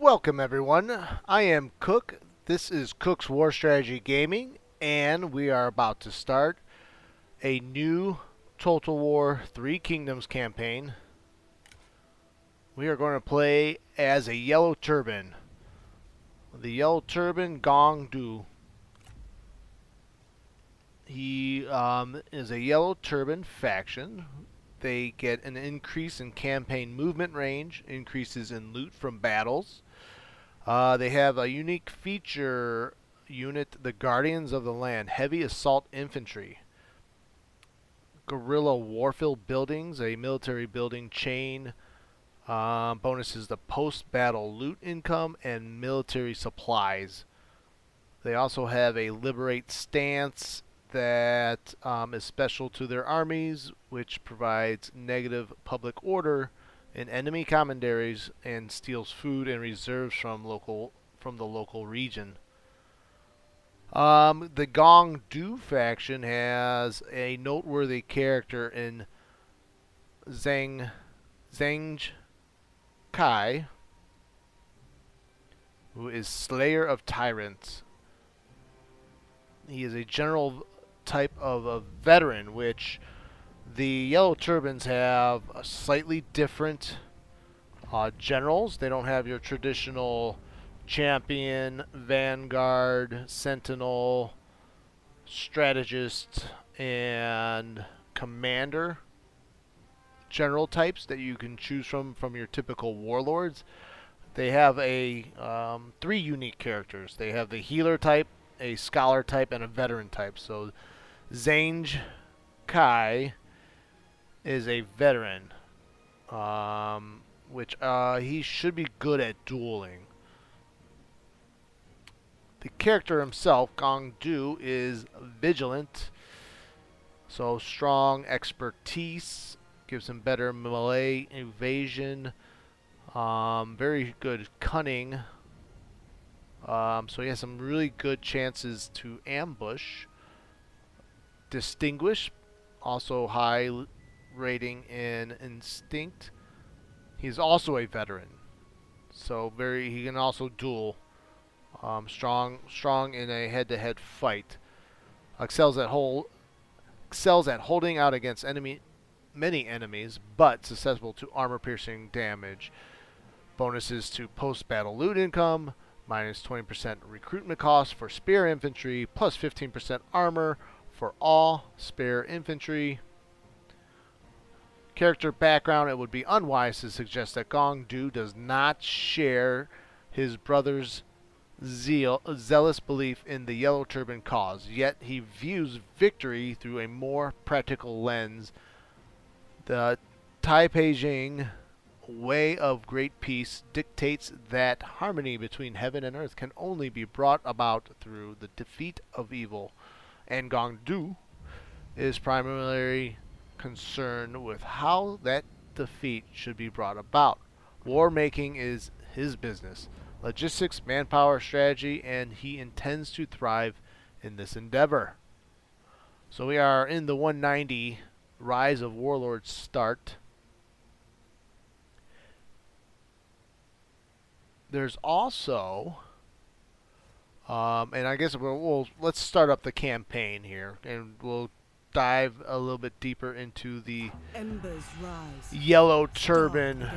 Welcome everyone, I am Cook. This is Cook's War Strategy Gaming, and we are about to start a new Total War Three Kingdoms campaign. We are going to play as a Yellow Turban. The Yellow Turban Gong. He is a Yellow Turban faction. They get an increase in campaign movement range, increases in loot from battles. They have a unique feature unit, the Guardians of the Land, heavy assault infantry. Guerrilla warfield buildings, a military building chain. Bonuses the post-battle loot income and military supplies. They also have a liberate stance that is special to their armies, which provides negative public order in enemy commentaries and steals food and reserves from the local region. The Gong faction has a noteworthy character in Zhang Kai, who is Slayer of Tyrants. He is a general type of a veteran, which the Yellow Turbans have a slightly different generals. They don't have your traditional champion, vanguard, sentinel, strategist, and commander general types that you can choose from your typical warlords. They have three unique characters. They have the healer type, a scholar type, and a veteran type. So Zhang Kai is a veteran, which he should be good at dueling. The character himself, Gong Du, is vigilant, so strong expertise, gives him better melee evasion, very good cunning, so he has some really good chances to ambush. Distinguished, also high rating in instinct. He's also a veteran, so he can also duel. Strong in a head-to-head fight. Excels at holding out against many enemies, but susceptible to armor-piercing damage. Bonuses to post-battle loot income, minus 20% recruitment cost for spear infantry, plus 15% armor for all spear infantry. Character background: it would be unwise to suggest that Gong Du does not share his brother's zealous belief in the Yellow Turban cause, yet he views victory through a more practical lens. The Taipei way of great peace dictates that harmony between heaven and earth can only be brought about through the defeat of evil, and Gong Du is primarily concerned with how that defeat should be brought about. War making is his business. Logistics, manpower, strategy, and he intends to thrive in this endeavor. So we are in the 190 Rise of Warlords start. There's also, and I guess let's start up the campaign here, and we'll dive a little bit deeper into the Yellow Turban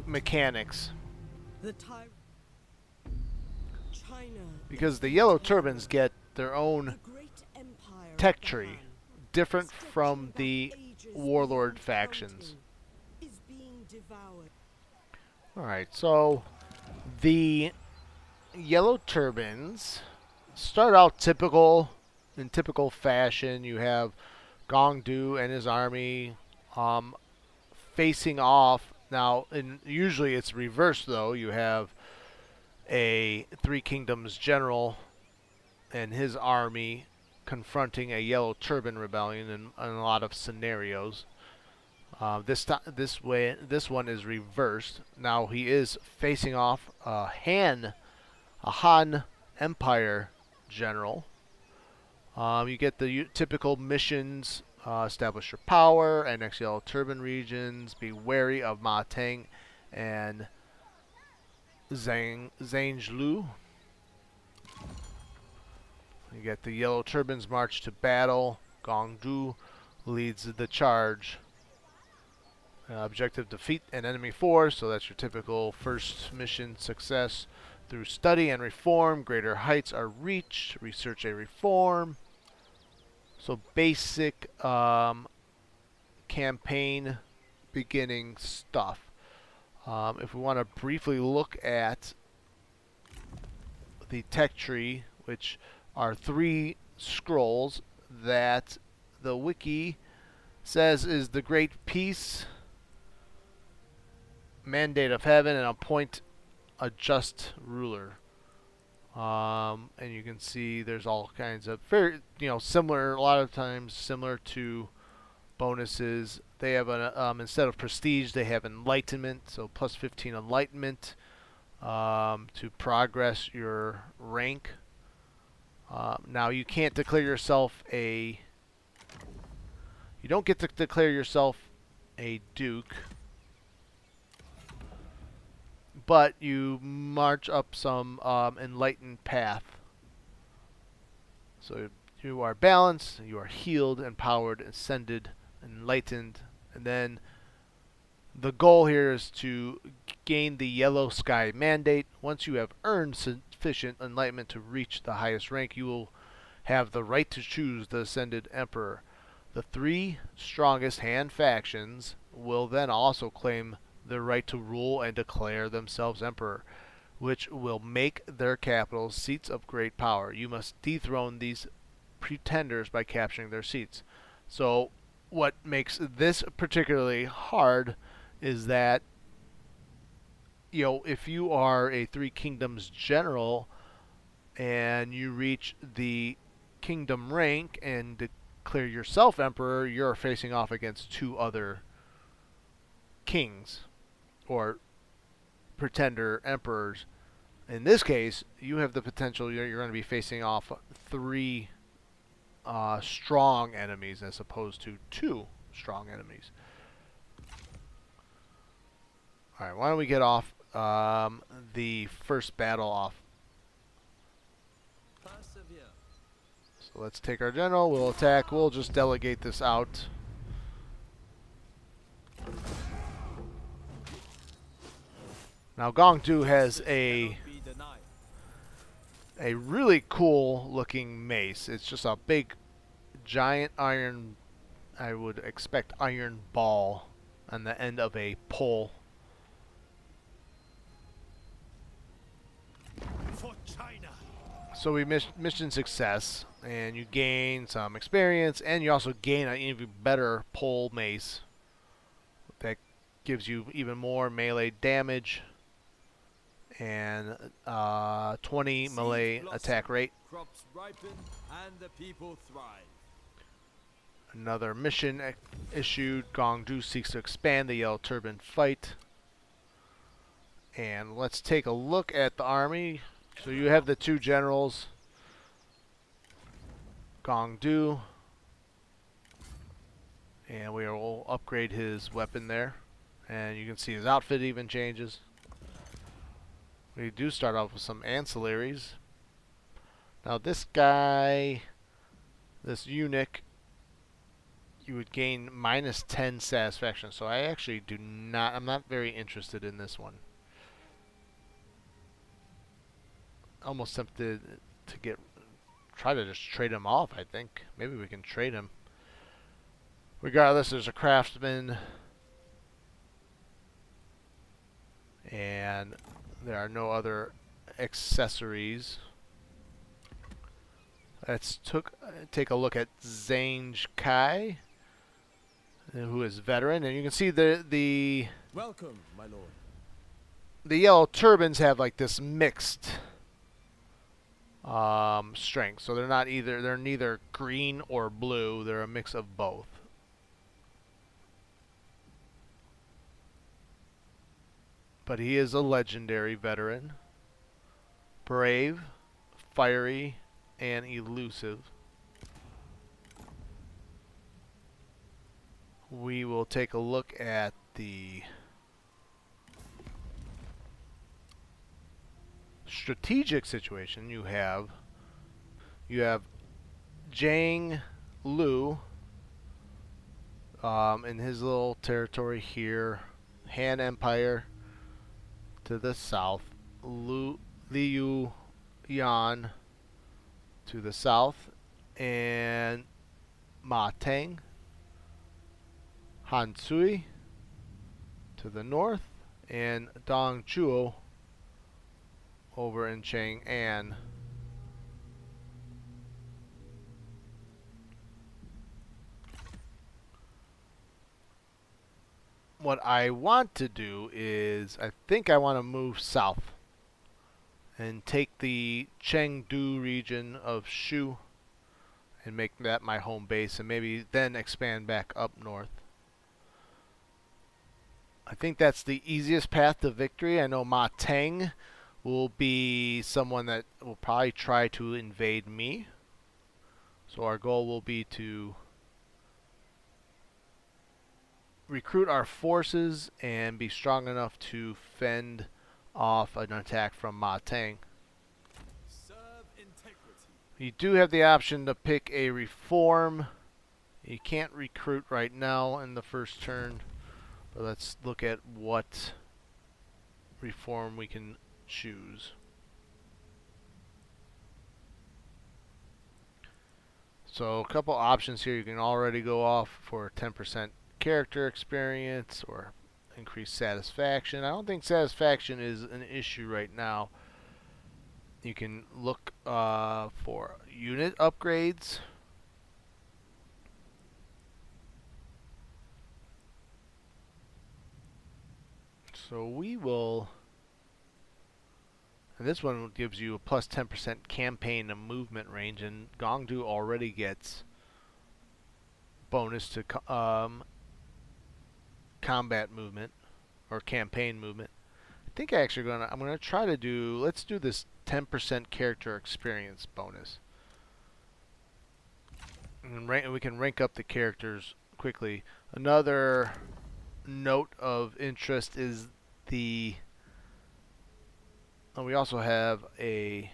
mechanics. Because the Yellow Turbans get their own tech tree, different from the warlord factions. Alright, so the Yellow Turbans start out in typical fashion. You have Gong Du and his army facing off. Now, usually it's reversed though. You have a Three Kingdoms general and his army confronting a Yellow Turban Rebellion in a lot of scenarios. This one is reversed. Now he is facing off a Han Empire general. You get the typical missions: establish your power, annex Yellow Turban regions, be wary of Ma Teng and Zhanglu. You get the Yellow Turbans march to battle. Gong leads the charge. Objective: defeat an enemy force. So that's your typical first mission success. Through study and reform, greater heights are reached. Research a reform. So basic campaign beginning stuff. If we want to briefly look at the tech tree, which are 3 scrolls that the wiki says is the great peace, mandate of heaven, and appoint a just ruler. And you can see there's all kinds of very, similar, a lot of times similar to bonuses. They have an instead of prestige, they have enlightenment, so plus 15 enlightenment to progress your rank. Now you can't declare yourself you don't get to declare yourself a duke, but you march up some enlightened path. So you are balanced, you are healed, empowered, ascended, enlightened, and then the goal here is to gain the Yellow Sky Mandate. Once you have earned sufficient enlightenment to reach the highest rank, you will have the right to choose the Ascended Emperor. The 3 strongest hand factions will then also claim the right to rule and declare themselves emperor, which will make their capitals seats of great power. You must dethrone these pretenders by capturing their seats. So what makes this particularly hard is that, if you are a 3 Kingdoms general and you reach the kingdom rank and declare yourself emperor, you're facing off against 2 other kings or pretender emperors. In this case, you have the potential, you're going to be facing off 3 strong enemies as opposed to 2 strong enemies. Alright, why don't we get off the first battle off. So let's take our general, we'll attack, we'll just delegate this out. Now Gong has a really cool looking mace. It's just a big giant iron, I would expect iron ball on the end of a pole. For China. So we mission success, and you gain some experience, and you also gain an even better pole mace that gives you even more melee damage and 20 melee attack rate. Crops ripen and the people thrive. Another mission issued. Gong seeks to expand the Yellow Turban fight. And let's take a look at the army. So you have the 2 generals, Gong and we will upgrade his weapon there. And you can see his outfit even changes. We do start off with some ancillaries. Now this guy, this eunuch, you would gain minus 10 satisfaction. So I actually I'm not very interested in this one. Almost tempted to try to just trade him off, I think. Maybe we can trade him. Regardless, there's a craftsman. And there are no other accessories. Let's take a look at Zange Kai, who is veteran, and you can see the welcome, my lord. The Yellow Turbans have like this mixed strength, so they're neither green or blue. They're a mix of both. But he is a legendary veteran, brave, fiery, and elusive. We will take a look at the strategic situation, you have Jiang Lu in his little territory here, Han Empire to the south, Liu Yan to the south, and Ma Teng, Han Sui to the north, and Dong Zhuo over in Chang'an. What I want to do is, I think I want to move south and take the Chengdu region of Shu and make that my home base, and maybe then expand back up north. I think that's the easiest path to victory. I know Ma Teng will be someone that will probably try to invade me. So our goal will be to recruit our forces and be strong enough to fend off an attack from Ma Teng. Serve integrity. You do have the option to pick a reform. You can't recruit right now in the first turn. But let's look at what reform we can choose. So a couple options here. You can already go off for 10% character experience or increased satisfaction. I don't think satisfaction is an issue right now. You can look for unit upgrades. So we will, and this one gives you a plus 10% campaign and movement range, and Gongdu already gets bonus to combat movement or campaign movement. I think I'm gonna try to do, let's do this 10% character experience bonus. And we can rank up the characters quickly. Another note of interest is we also have a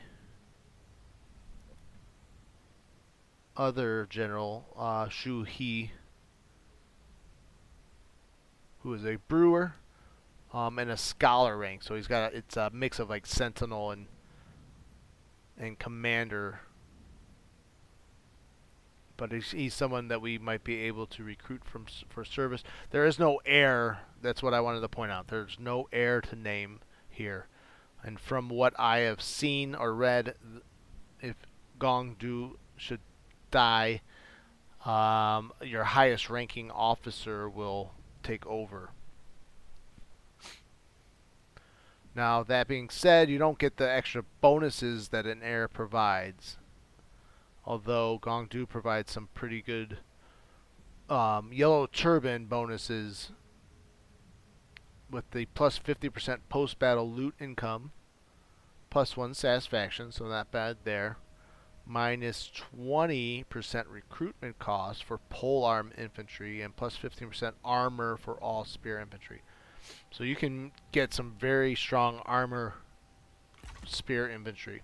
other general, Shu He, who is a brewer and a scholar rank. So it's a mix of like sentinel and commander. But he's someone that we might be able to recruit for service. There is no heir. That's what I wanted to point out. There's no heir to name here. And from what I have seen or read, if Gongdu should die, your highest ranking officer will take over. Now, that being said, you don't get the extra bonuses that an heir provides. Although Gongdu provides some pretty good Yellow Turban bonuses with the plus 50% post-battle loot income, plus 1 satisfaction, so not bad there, minus 20% recruitment cost for polearm infantry, and plus 15% armor for all spear infantry. So you can get some very strong armor spear infantry.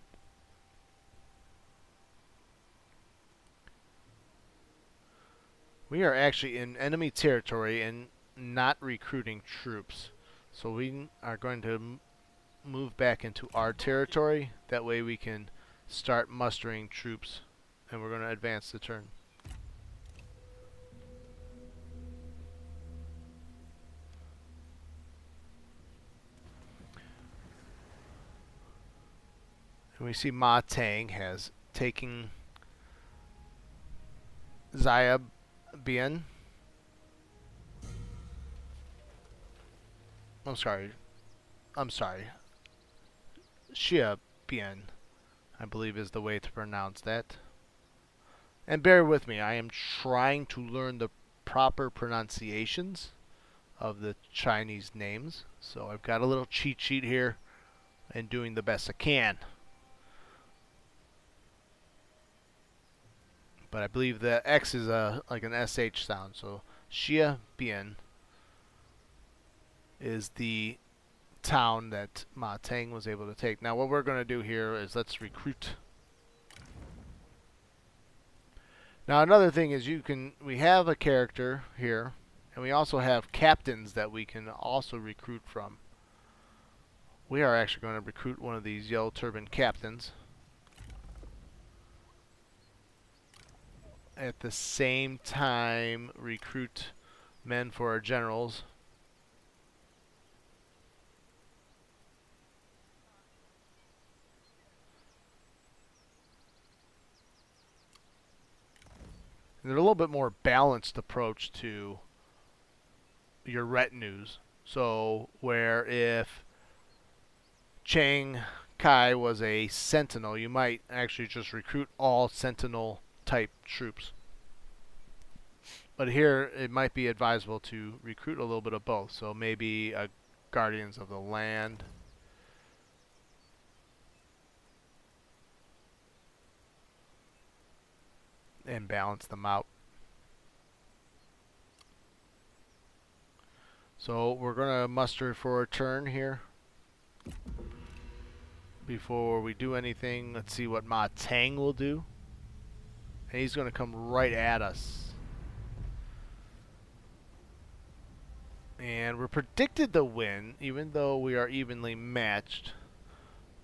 We are actually in enemy territory and not recruiting troops. So we are going to move back into our territory. That way we can start mustering troops, and we're going to advance the turn. And we see Ma Teng has taken Zaya Bien. I'm sorry. Xia Bien, I believe is the way to pronounce that. And bear with me, I am trying to learn the proper pronunciations of the Chinese names. So I've got a little cheat sheet here and doing the best I can. But I believe the X is like an SH sound. So Xia Bien is the town that Ma Teng was able to take. Now what we're going to do here is let's recruit. Now another thing is we have a character here, and we also have captains that we can also recruit from. We are actually going to recruit one of these Yellow Turban captains. At the same time, recruit men for our generals. And they're a little bit more balanced approach to your retinues. So where if Chiang Kai was a sentinel, you might actually just recruit all sentinel type troops. But here it might be advisable to recruit a little bit of both. So maybe a Guardians of the Land. And balance them out. So we're going to muster for a turn here. Before we do anything, let's see what Ma Teng will do. And he's going to come right at us. And we're predicted to win, even though we are evenly matched.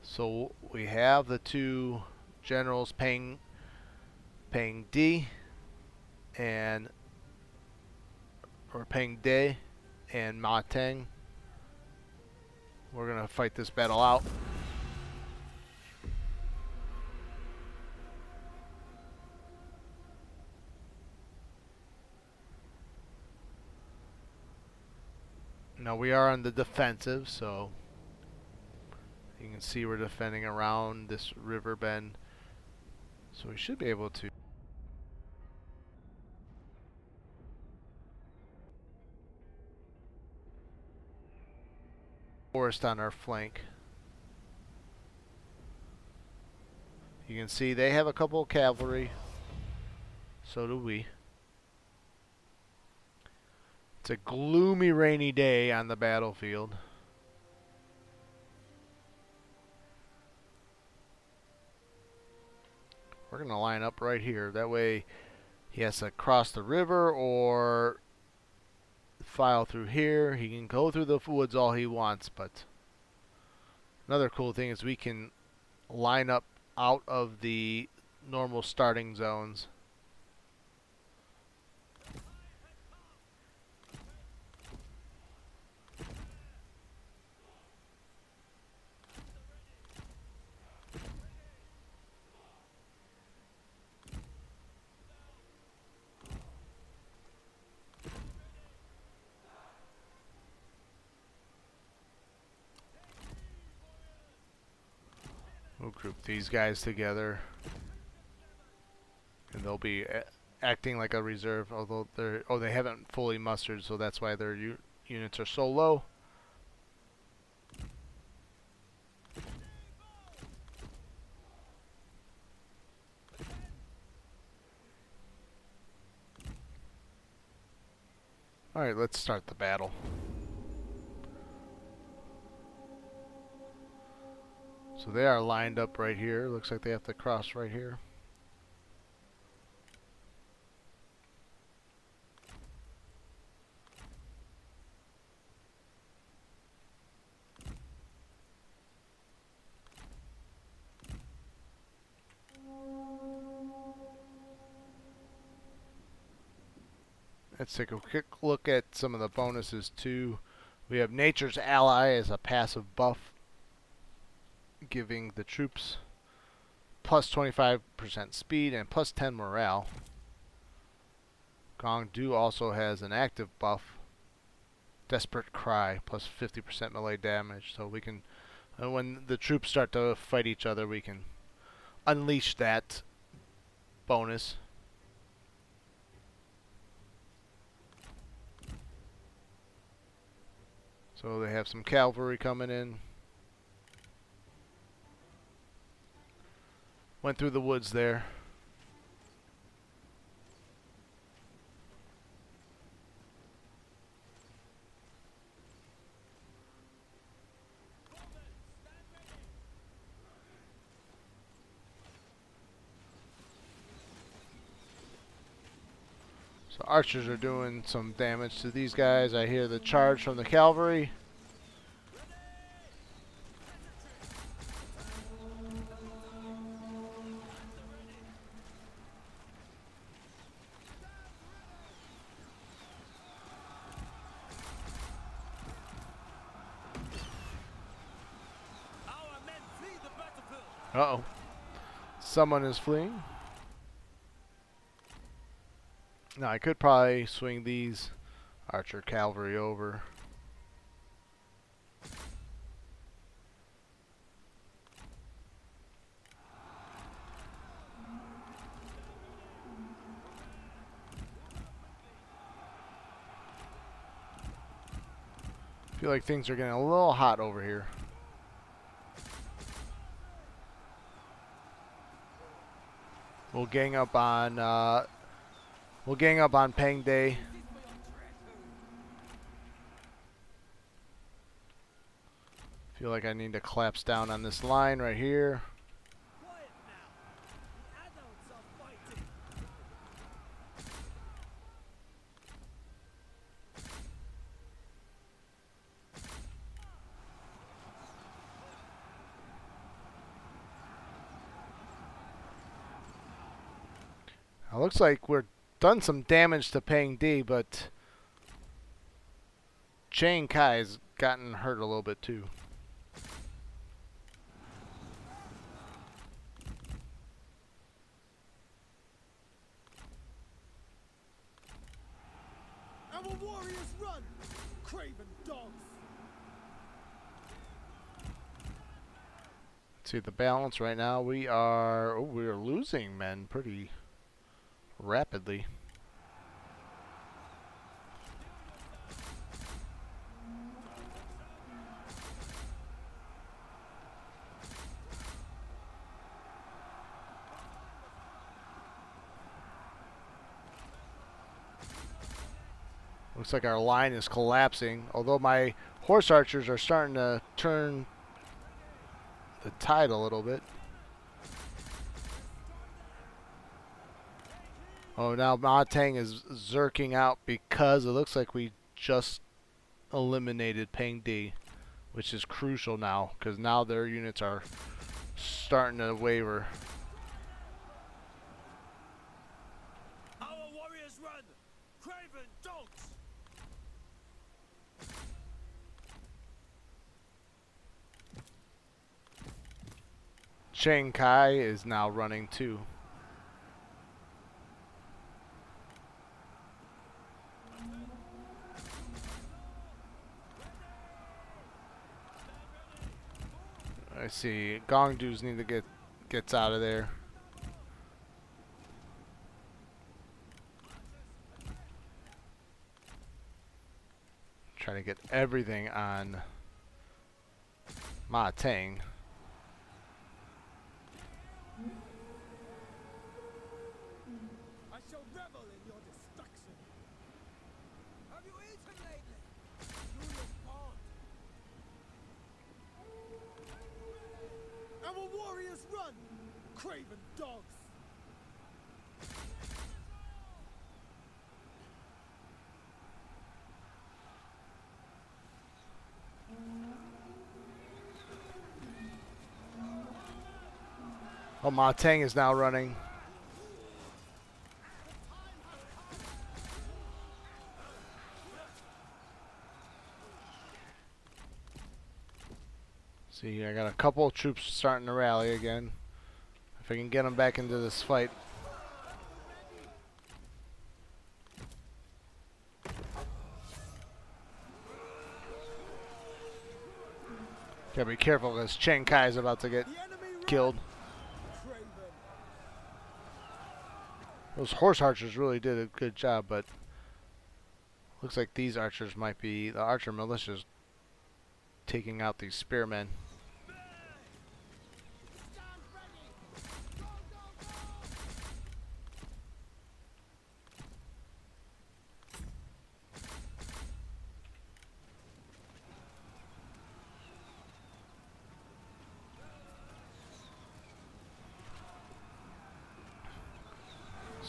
So we have the two generals Peng Di and Peng De and Ma Teng. We're going to fight this battle out. Now we are on the defensive, so you can see we're defending around this river bend. So we should be able to forest on our flank. You can see they have a couple of cavalry. So do we. It's a gloomy, rainy day on the battlefield. We're going to line up right here. That way he has to cross the river or file through here. He can go through the woods all he wants, but another cool thing is we can line up out of the normal starting zones. We'll group these guys together, and they'll be acting like a reserve, although they haven't fully mustered, so that's why their units are so low. Alright, let's start the battle. So they are lined up right here. Looks like they have to cross right here. Let's take a quick look at some of the bonuses too. We have Nature's Ally as a passive buff, giving the troops plus 25% speed and plus 10 morale. Gong also has an active buff, Desperate Cry, plus 50% melee damage. So we can, when the troops start to fight each other, we can unleash that bonus. So they have some cavalry coming in. Went through the woods there. So archers are doing some damage to these guys. I hear the charge from the cavalry. Our men flee the battlefield. Uh-oh. Someone is fleeing. Now I could probably swing these archer cavalry over. Feel like things are getting a little hot over here. We'll gang up on Pang Day. Feel like I need to collapse down on this line right here. Quiet now. The adults are fighting. It looks like we're done some damage to Pang D, but Chiang Kai's gotten hurt a little bit too. Our warriors run. Craven dogs. Let's see the balance right now. We're losing men pretty rapidly. Looks like our line is collapsing, although my horse archers are starting to turn the tide a little bit. Oh, now Ma Tang is zerking out because it looks like we just eliminated Pang D, which is crucial now because now their units are starting to waver. Our warriors run. Craven dogs. Chiang Kai is now running too. I see Gong dudes need to gets out of there. Trying to get everything on Ma Tang. I shall revel in your destruction. Have you eaten lately? You look gaunt. Our warriors run. Craven dogs. Oh, Ma Tang is now running. See, I got a couple of troops starting to rally again. If I can get them back into this fight. Gotta be careful because Chiang Kai is about to get The enemy run. killed. Craven. Those horse archers really did a good job, but looks like these archers might be the archer militias taking out these spearmen. Stand ready. Go,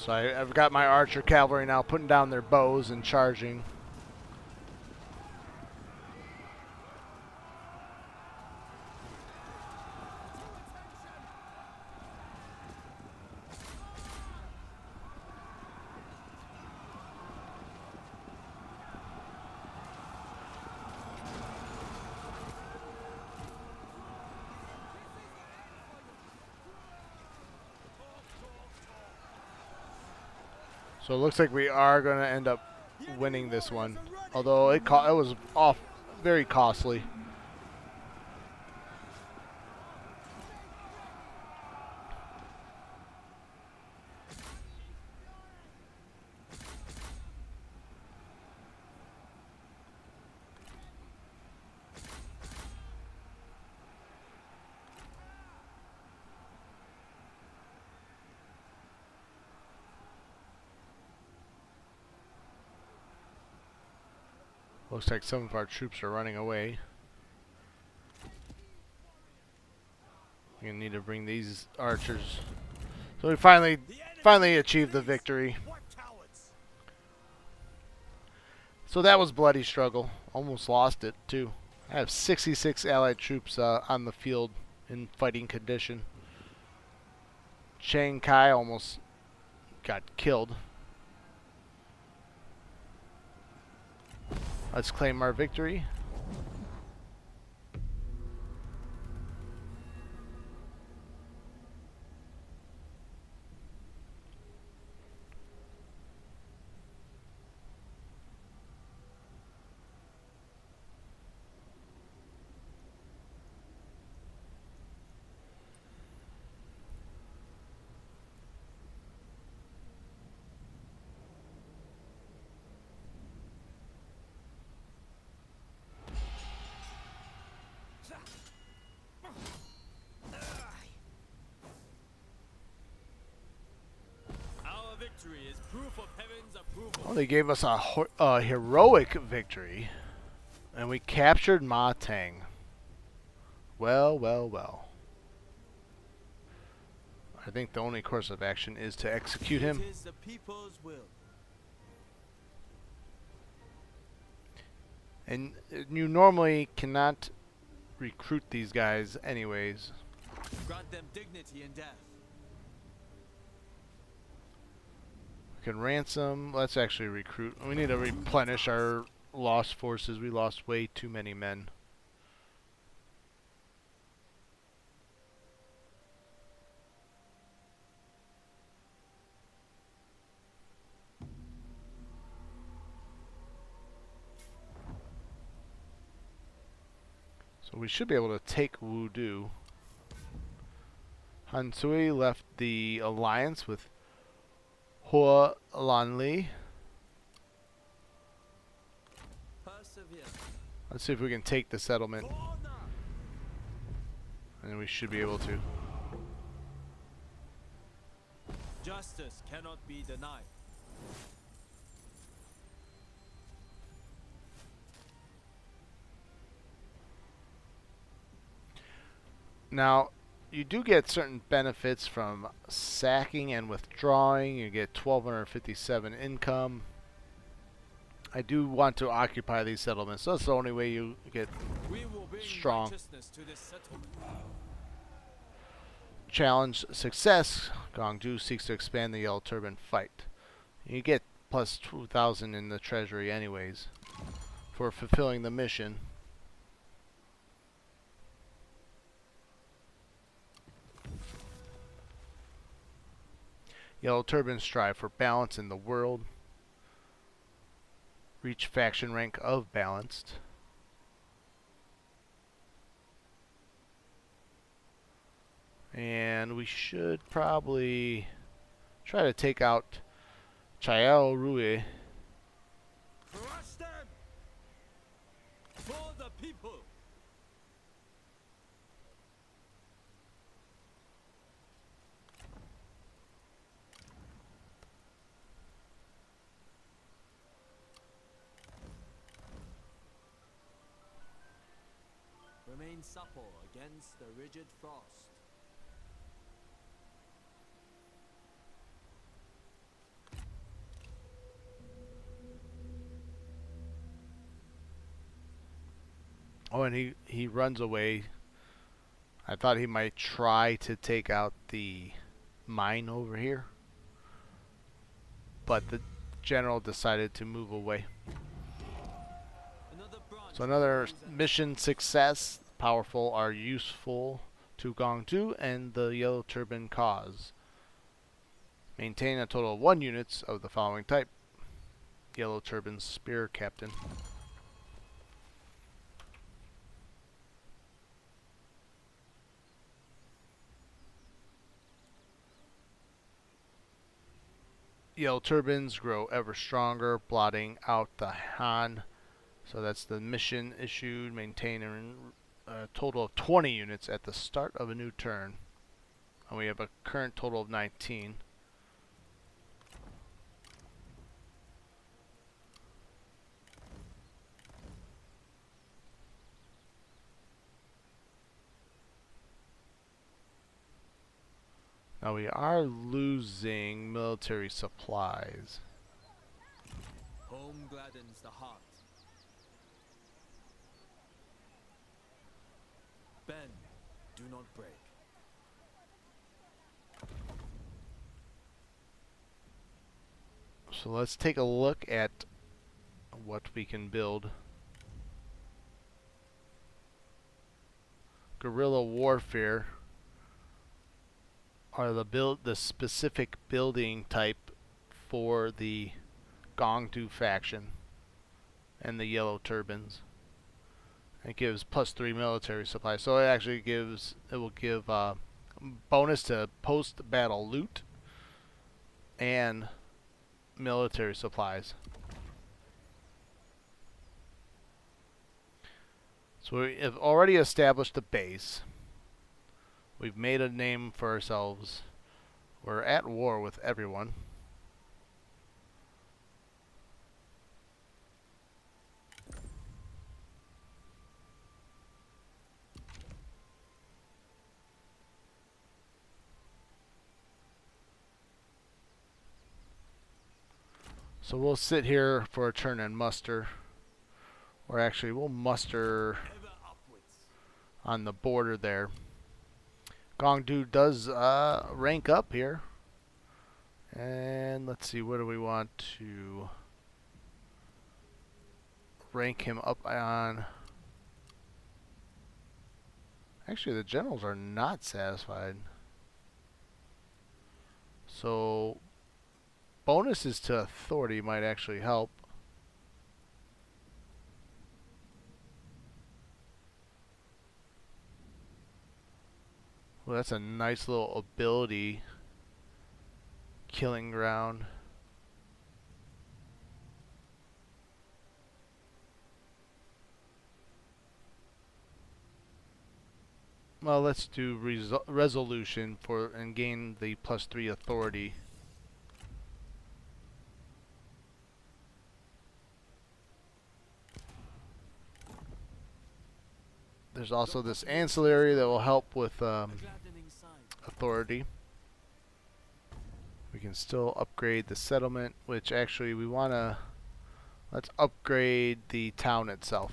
go, go. So I've got my archer cavalry now putting down their bows and charging. So it looks like we are going to end up winning this one, although it was very costly. Looks like some of our troops are running away. We're gonna need to bring these archers. So we finally achieved the victory. So that was bloody struggle. Almost lost it too. I have 66 allied troops on the field in fighting condition. Chiang Kai almost got killed. Let's claim our victory. Is proof of heaven's approval. Well, they gave us a heroic victory, and we captured Ma Tang. Well, well, well. I think the only course of action is to execute him. It is the people's will. And you normally cannot recruit these guys anyways. Grant them dignity in death. We can ransom. Let's actually recruit. We need to replenish our lost forces. We lost way too many men. So we should be able to take Wudu. Han Sui left the alliance with Hua Lanli. Persevere. Let's see if we can take the settlement. And we should be able to. Justice cannot be denied. Now, you do get certain benefits from sacking and withdrawing. You get 1,257 income. I do want to occupy these settlements. So that's the only way you get strong. To this settlement. Challenge success. Gong seeks to expand the Yellow Turban fight. You get plus 2,000 in the treasury anyways for fulfilling the mission. Yellow Turbans strive for balance in the world. Reach faction rank of balanced. And we should probably try to take out Chao Rui. Crush them for the people. Remain supple against the rigid frost. when he runs away, I thought he might try to take out the mine over here, but the general decided to move away. So another mission success. Powerful are useful to Gong 2 and the Yellow Turban cause. Maintain a total of 1 units of the following type. Yellow Turban Spear Captain. Yellow Turbans grow ever stronger, blotting out the Han. So that's the mission issued. Maintain a total of 20 units at the start of a new turn. And we have a current total of 19. Now we are losing military supplies. Home gladdens the heart. Bend, do not break. So let's take a look at what we can build. Guerrilla warfare are the specific building type for the Gong 2 faction and the Yellow Turbans. It gives +3 military supply, so it will give bonus to post-battle loot and military supplies. So we have already established a base. We've made a name for ourselves. We're at war with everyone. So we'll sit here for a turn and muster. Or actually, we'll muster on the border there. Gong 2 does rank up here. And let's see, what do we want to rank him up on? Actually, the generals are not satisfied. So bonuses to authority might actually help. Well, that's a nice little ability. Killing ground. Well, let's do resolution for and gain the +3 authority. There's also this ancillary that will help with authority. We can still upgrade the settlement, which actually we want to... Let's upgrade the town itself.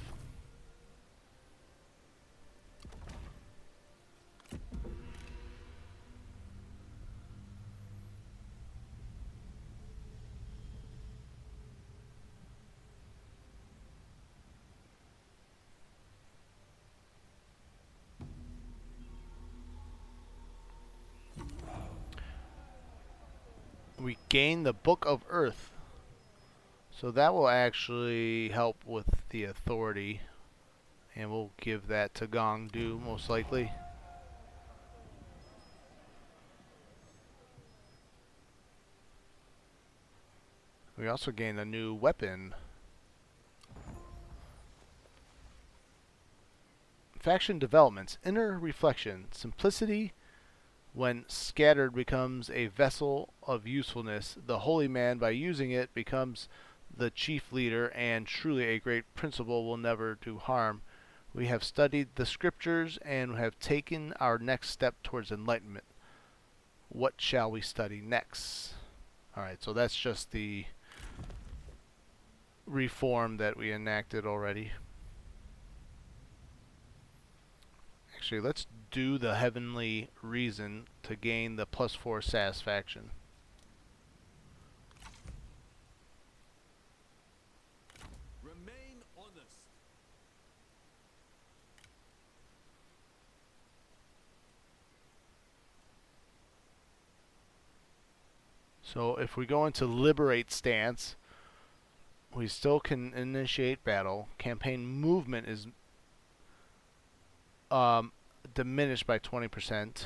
We gain the Book of Earth. So that will actually help with the authority. And we'll give that to Gong 2 most likely. We also gain a new weapon. Faction developments. Inner reflection. Simplicity. When scattered becomes a vessel of usefulness. The holy man, by using it, becomes the chief leader, and truly a great principle will never do harm. We have studied the scriptures and have taken our next step towards enlightenment. What shall we study next? Alright, so that's just the reform that we enacted already. Actually, let's do the Heavenly Reason to gain the +4 satisfaction. Remain honest. So if we go into Liberate stance, we still can initiate battle. Campaign movement is diminished by 20%.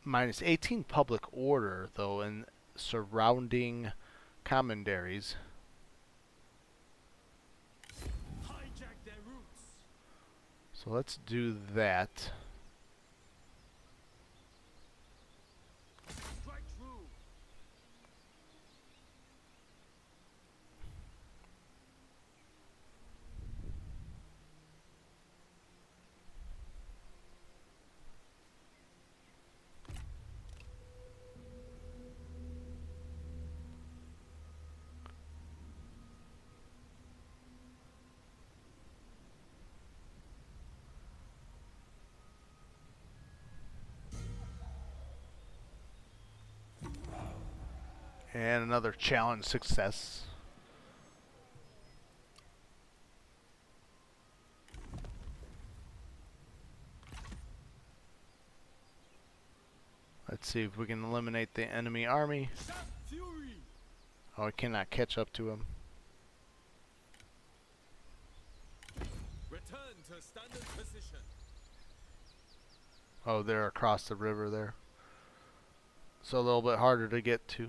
Minus 18 public order, though, in surrounding commanderies. Hijack their routes. So let's do that. Strike true. And another challenge success. Let's see if we can eliminate the enemy army. Shout fury. Oh, I cannot catch up to him. Return to standard position. Oh, they're across the river there. So a little bit harder to get to.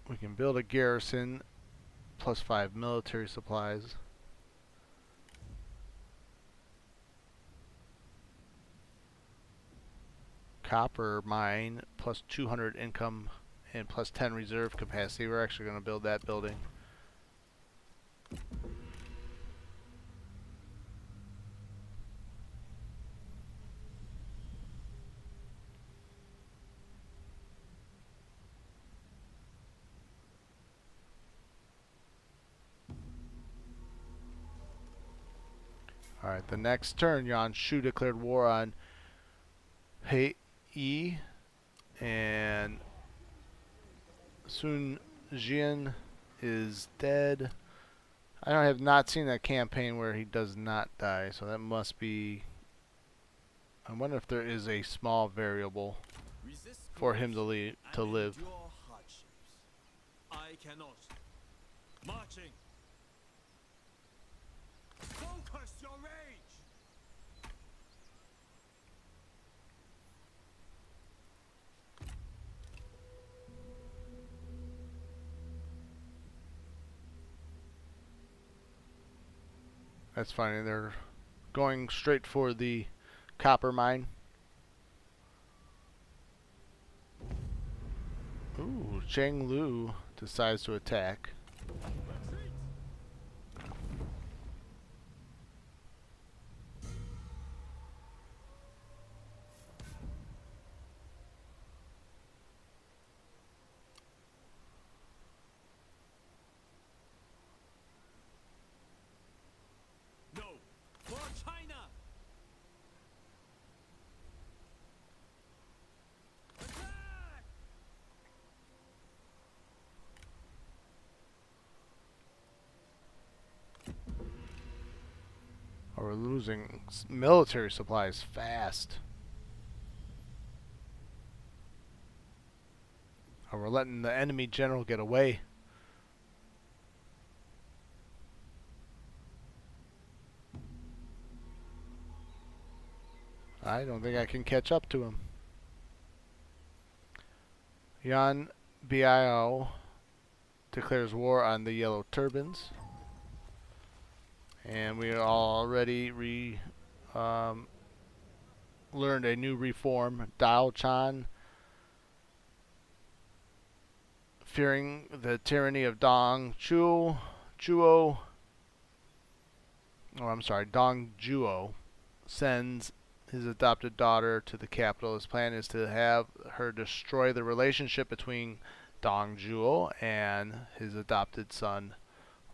We can build a garrison, +5 military supplies. Copper mine, +200 income and +10 reserve capacity. We're actually going to build that building. Alright, the next turn, Yuan Shu declared war on Hei Yi, and Sun Jian is dead. I have not seen that campaign where he does not die, so that must be... I wonder if there is a small variable Resist for him growth to and live. endure hardships. I cannot. Marching. Focus your rage. That's funny, they're going straight for the copper mine. Ooh, Zhang Lu decides to attack. Retreat. No. For China. Attack. Oh, we're losing military supplies fast. Oh, we're letting the enemy general get away. I don't think I can catch up to him. Yan Biao declares war on the Yellow Turbans. And we already learned a new reform. Dao Chan, fearing the tyranny of Dong Chu, Juo, or I'm sorry, Dong Juo sends his adopted daughter to the capital. His plan is to have her destroy the relationship between Dong Juo and his adopted son,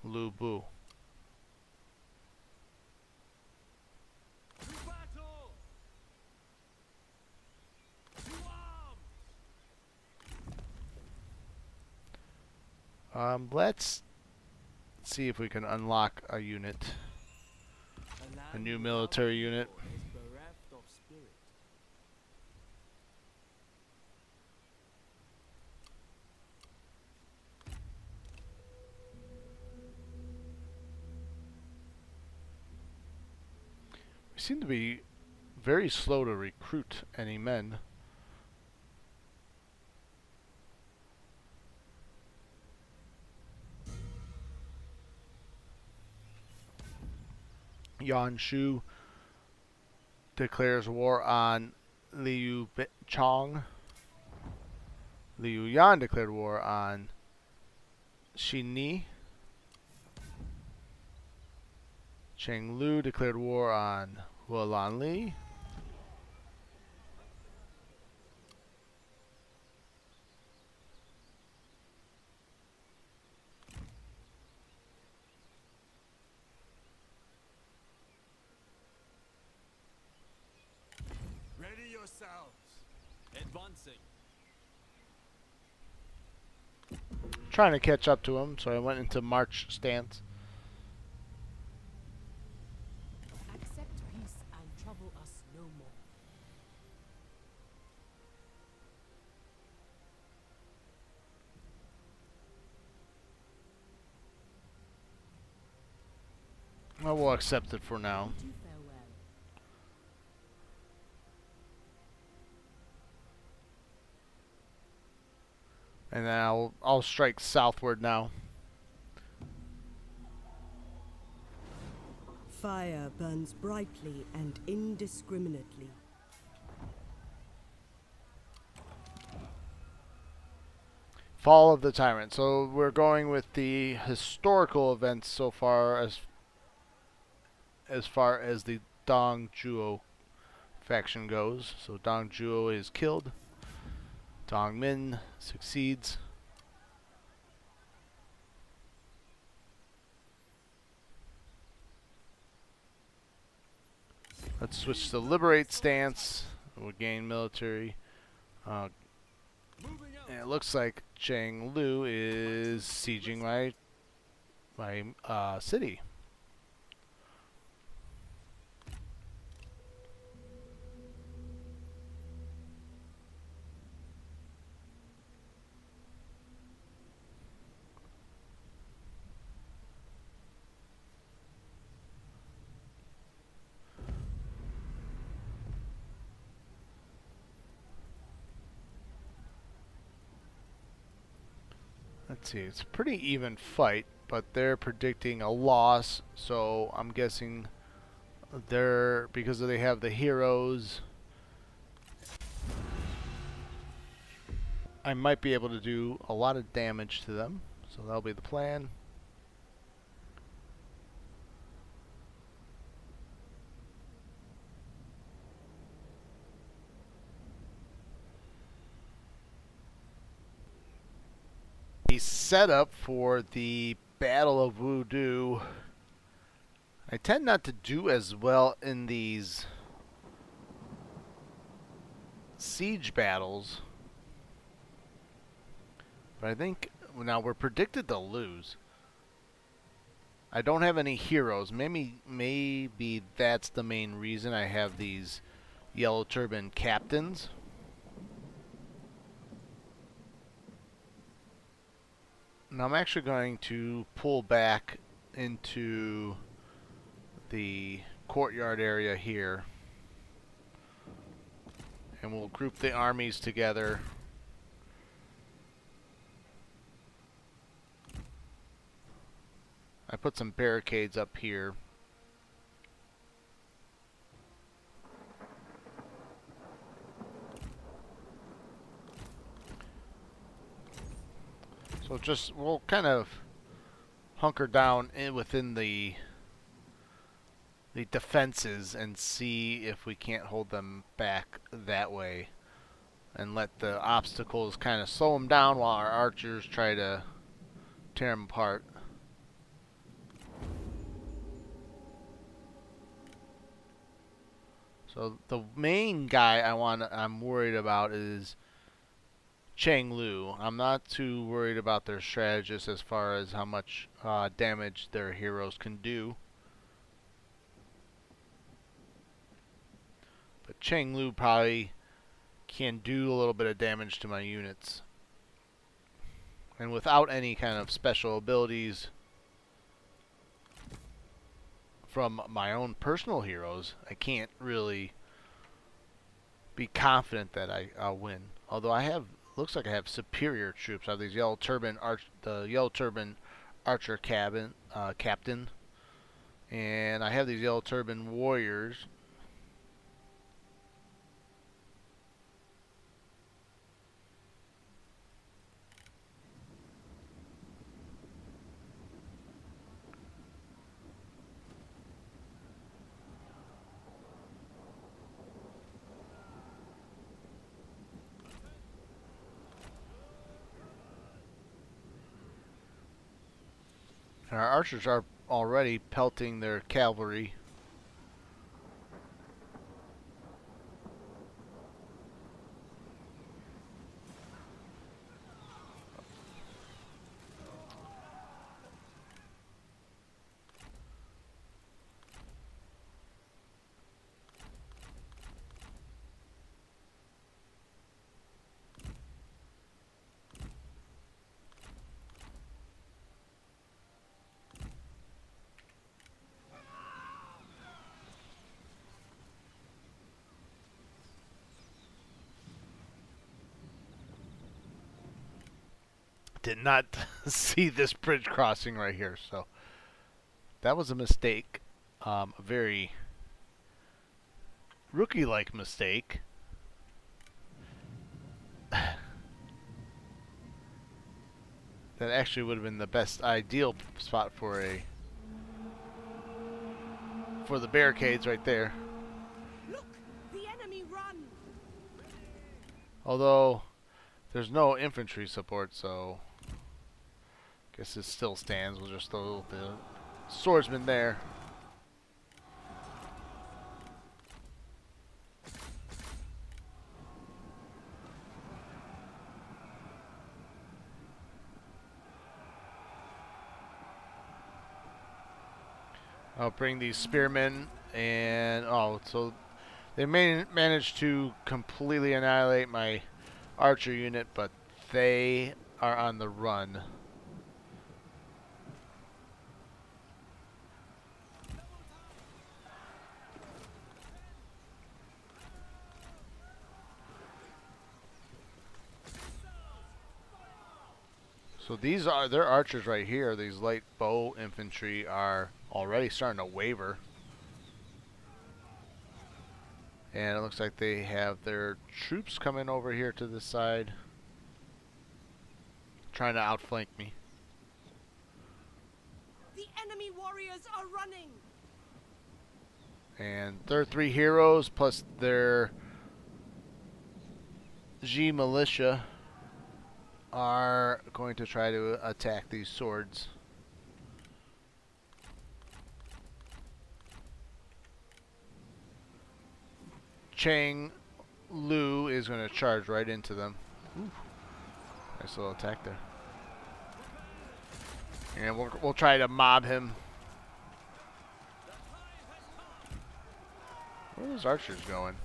Lu Bu. To battle! To arms! Let's see if we can unlock a unit, a land new without military unit. war is bereft of spirit. We seem to be very slow to recruit any men. Yan Shu declares war on Liu Chong. Liu Yan declared war on Xin Ni. Cheng Lu declared war on Hualan Li. Ready yourselves. Advancing. Trying to catch up to him, so I went into march stance. Accept peace and trouble us no more. I will accept it for now. Bid you farewell. And then I'll strike southward now. Fire burns brightly and indiscriminately. Fall of the Tyrant. So we're going with the historical events so far as the Dong Zhuo faction goes. So Dong Zhuo is killed. Dong Min succeeds. Let's switch to Liberate stance. We'll gain military. Moving out. And it looks like Cheng Lu is sieging my city. Let's see, it's a pretty even fight, but they're predicting a loss, so I'm guessing because they have the heroes, I might be able to do a lot of damage to them, so that'll be the plan. The setup for the Battle of Wudu. I tend not to do as well in these siege battles, but I think now we're predicted to lose. I don't have any heroes. Maybe that's the main reason I have these Yellow Turban captains. Now I'm actually going to pull back into the courtyard area here, and we'll group the armies together. I put some barricades up here. So we'll kind of hunker down within the defenses and see if we can't hold them back that way, and let the obstacles kind of slow them down while our archers try to tear them apart. So the main guy I'm worried about is Chang Lu. I'm not too worried about their strategists as far as how much damage their heroes can do. But Chang Lu probably can do a little bit of damage to my units. And without any kind of special abilities from my own personal heroes, I can't really be confident that I'll win. Although looks like I have superior troops. I have these the Yellow Turban Archer Captain, and I have these Yellow Turban Warriors. And our archers are already pelting their cavalry. Did not see this bridge crossing right here, so that was a mistake. A very rookie-like mistake. That actually would have been the best ideal spot for the barricades right there. Look, the enemy run! Although there's no infantry support, so guess it still stands. We'll just throw the swordsman there. I'll bring these spearmen, and so they managed to completely annihilate my archer unit, but they are on the run. So these are their archers right here. These light bow infantry are already starting to waver. And it looks like they have their troops coming over here to this side, trying to outflank me. The enemy warriors are running! And their 3 heroes plus their G militia are going to try to attack these swords. Chang Lu is going to charge right into them. Ooh. Nice little attack there. And we'll try to mob him. Where are those archers going?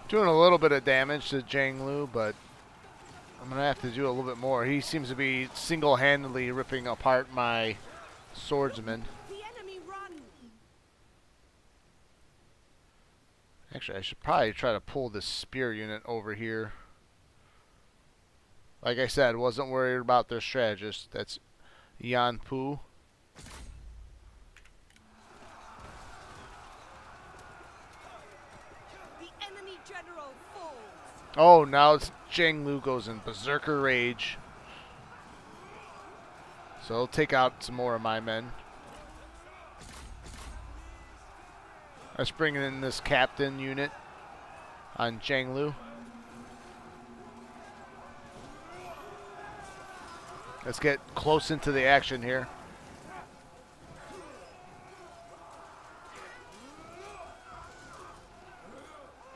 Doing a little bit of damage to Zhang Lu, but I'm going to have to do a little bit more. He seems to be single-handedly ripping apart my swordsman. The enemy run! Actually, I should probably try to pull this spear unit over here. Like I said, wasn't worried about their strategist. That's Yan Pu. The enemy general falls. Oh, now it's Zhang Lu goes in berserker rage. So he'll take out some more of my men. Let's bring in this captain unit on Zhang Lu. Let's get close into the action here.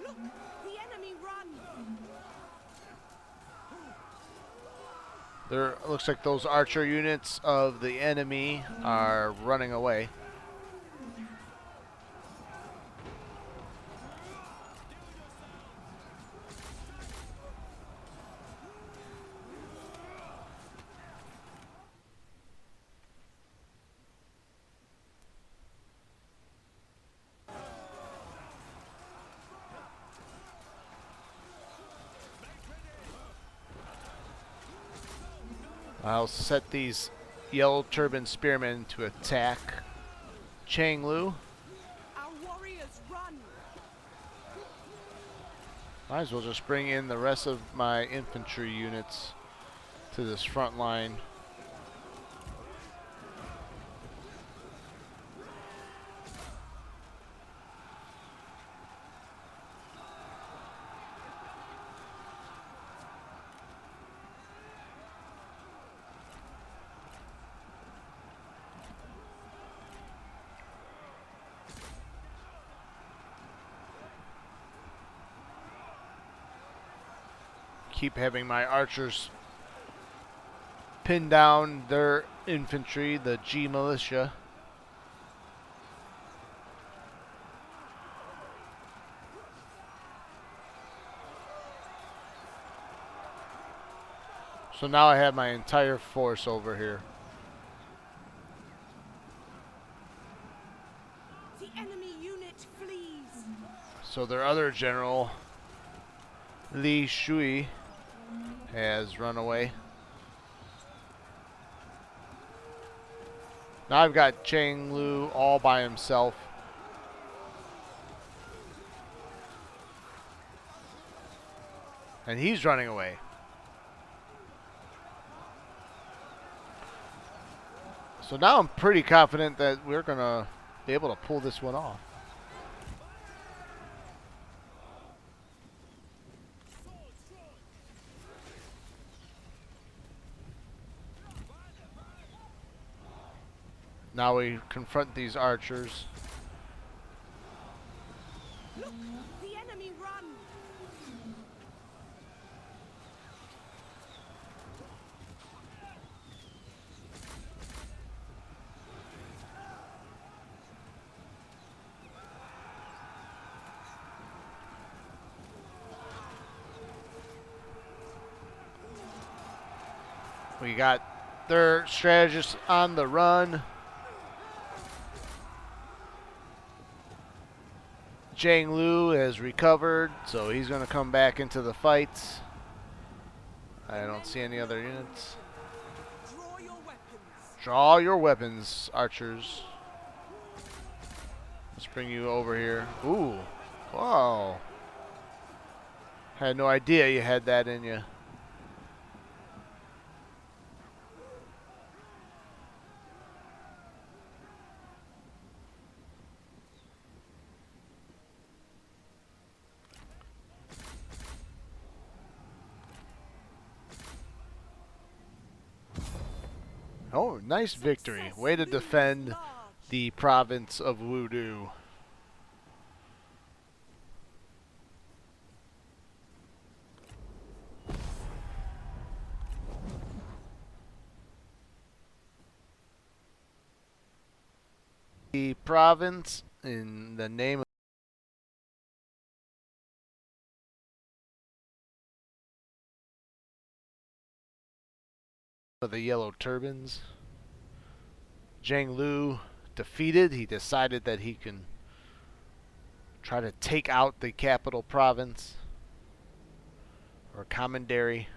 Look, the enemy run. There looks like those archer units of the enemy are running away. I'll set these Yellow Turban Spearmen to attack Zhang Lu. Our warriors run. Might as well just bring in the rest of my infantry units to this front line. Keep having my archers pin down their infantry, the G militia. So now I have my entire force over here. The enemy unit flees. So their other general, Li Shui, has run away. Now I've got Zhang Lu all by himself. And he's running away. So now I'm pretty confident that we're going to be able to pull this one off. Now we confront these archers. Look, the enemy run. We got their strategists on the run. Zhang Lu has recovered, so he's going to come back into the fight. I don't see any other units. Draw your weapons. Draw your weapons, archers. Let's bring you over here. Ooh. Wow. Had no idea you had that in you. Oh, nice victory. Way to defend the province of Wudu. The province in the name of the Yellow Turbans. Zhang Lu defeated. He decided that he can try to take out the capital province or commandery.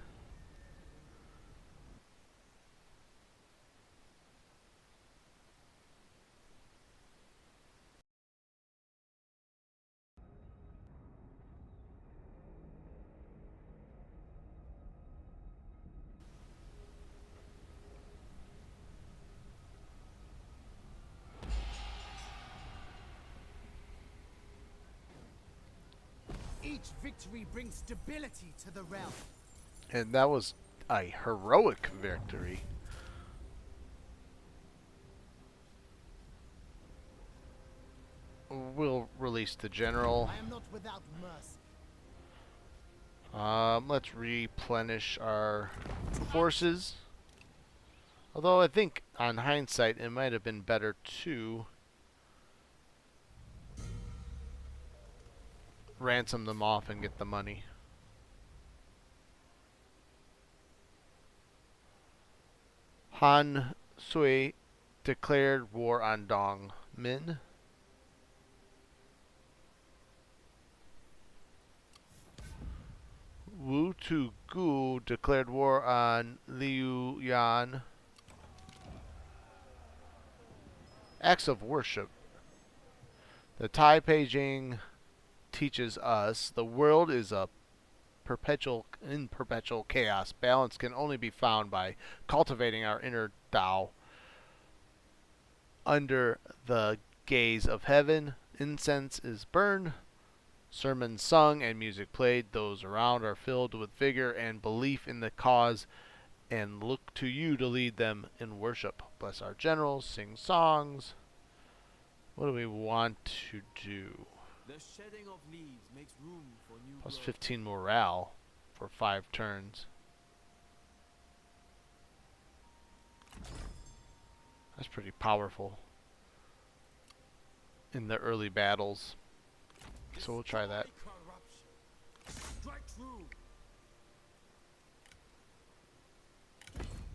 Each victory brings stability to the realm. And that was a heroic victory. We'll release the general. I am not without mercy. Let's replenish our forces. Although I think, on hindsight, it might have been better to ransom them off and get the money. Han Sui declared war on Dong Min. Wu Tu Gu declared war on Liu Yan. Acts of worship. The Tai Peijing teaches us the world is in perpetual chaos. Balance can only be found by cultivating our inner Tao. Under the gaze of heaven, incense is burned, sermons sung, and music played. Those around are filled with vigor and belief in the cause and look to you to lead them in worship. Bless our generals, sing songs. What do we want to do? The shedding of leaves makes room for new Plus growth. 15 morale for 5 turns. That's pretty powerful in the early battles. So we'll try that. Corruption. Strike true.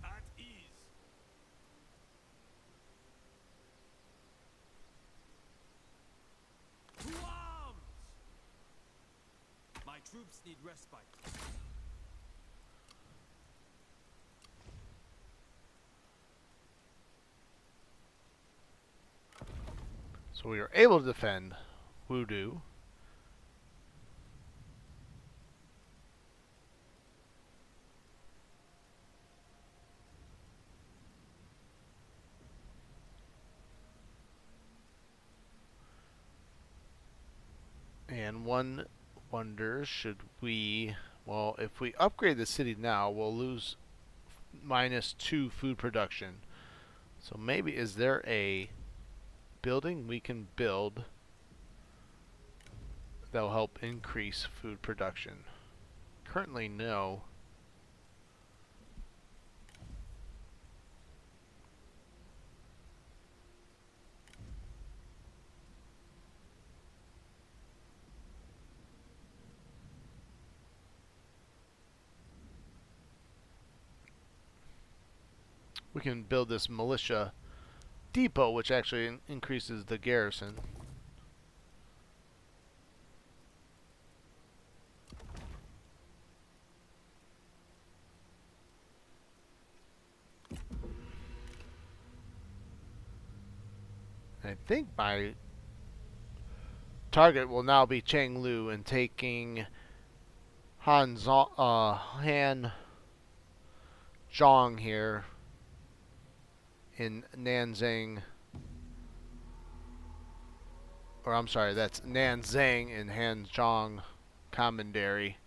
At ease. To arms! My troops need respite. So we are able to defend Wudu. And one wonders, should we... Well, if we upgrade the city now, we'll lose -2 food production. So maybe, is there a building we can build that will help increase food production? Currently, no. We can build this militia depot, which actually increases the garrison. I think my target will now be Chenglu and taking Han Zhong here in Nanzhang. Or I'm sorry, that's Nanzhang in Hanzhong Commandery.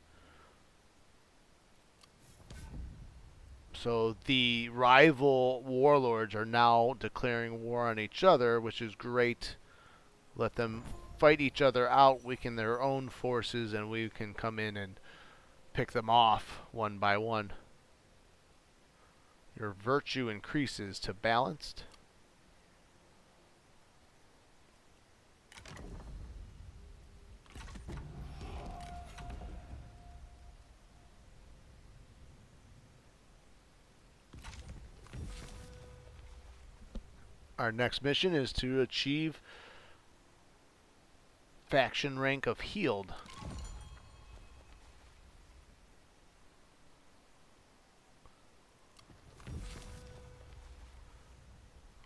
So the rival warlords are now declaring war on each other, which is great. Let them fight each other out, weaken their own forces, and we can come in and pick them off one by one. Your virtue increases to balanced. Our next mission is to achieve faction rank of healed.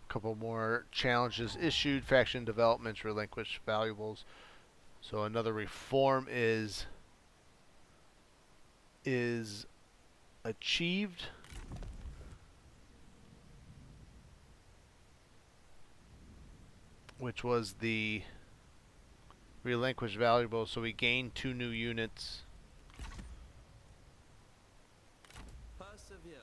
Couple more challenges issued. Faction developments relinquish valuables. So another reform is achieved. Which was the relinquish valuables. So we gained 2 new units. Persevere.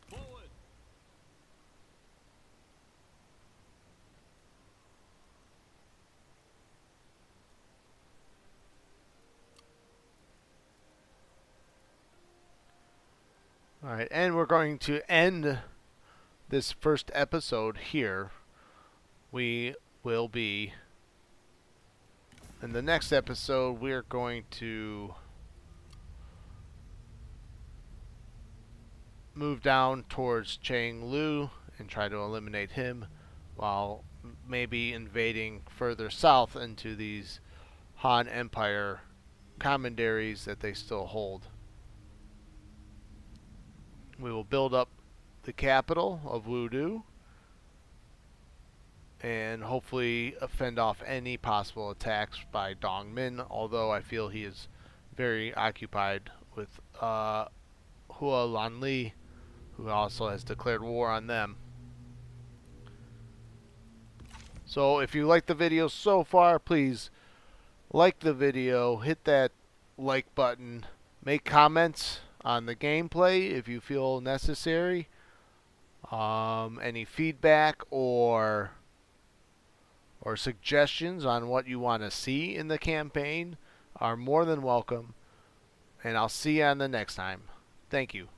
Forward. Alright, and we're going to end this first episode here. We will be, in the next episode, we're going to move down towards Chang Lu and try to eliminate him, while maybe invading further south into these Han Empire commanderies that they still hold. We will build up the capital of Wudu and hopefully fend off any possible attacks by Dong Min, although I feel he is very occupied with Hua Lanli, who also has declared war on them. So if you like the video so far, please like the video, hit that like button, make comments on the gameplay if you feel necessary. Any feedback or suggestions on what you want to see in the campaign are more than welcome. And I'll see you on the next time. Thank you.